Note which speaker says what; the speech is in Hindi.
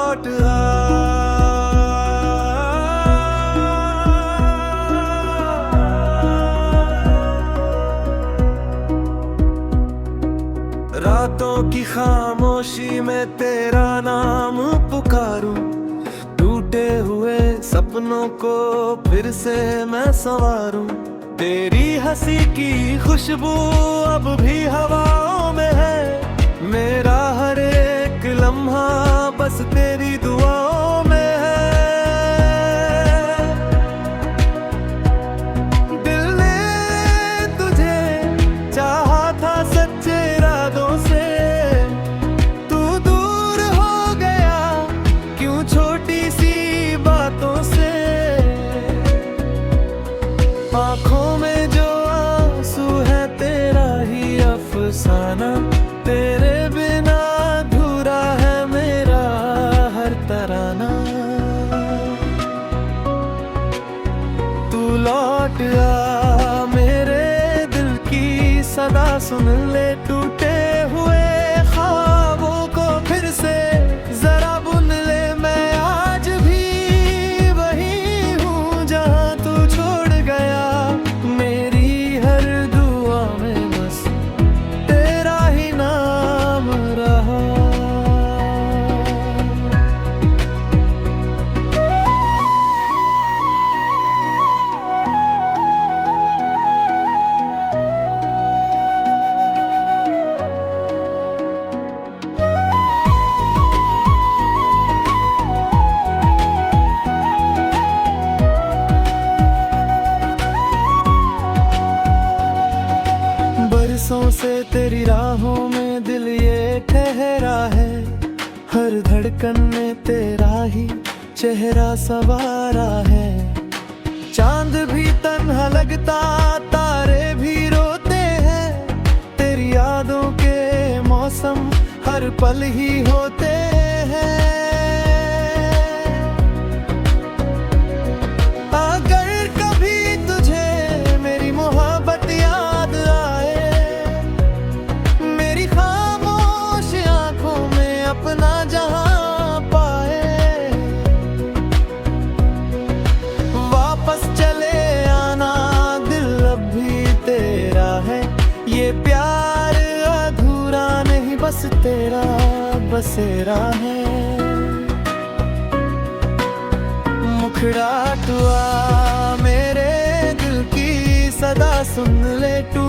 Speaker 1: लौट आ। रातों की खामोशी में तेरा नाम पुकारूं, टूटे हुए सपनों को फिर से मैं संवारूं। तेरी हंसी की खुशबू अब भी हवाओं में है, मेरा हर एक लम्हा बस तेरी दुआओं में है। दिल ने तुझे चाहा था सच्चे इरादों से, तू दूर हो गया क्यों छोटी सी बातों से। आँखों में जो आंसू है तेरा ही अफसाना, तेरे बिना अधूरा है मेरा हर तराना। तू लौट आ मेरे दिल की सदा सुन ले, टूटे हुए ख्वाबों को फिर से जरा बुन ले। मैं आज भी वही हूँ जहाँ तू छोड़ गया, मेरी हर दुआ में बस तेरा ही नाम रहा। बरसों से तेरी राहों में दिल ये ठहरा है, हर धड़कन में तेरा ही चेहरा सवारा है। चांद भी तन्हा लगता, तारे भी रोते हैं, तेरी यादों के मौसम हर पल ही होते हैं। अगर कभी तुझे मेरी मोहब्बत याद आए, मेरी खामोश आंखों में अपना जहां पाए, वापस चले आना दिल अब भी तेरा है। ये प्यार अधूरा नहीं बस तेरा बसेरा है। मुखड़ा टुआ मेरे दिल की सदा सुन ले, टू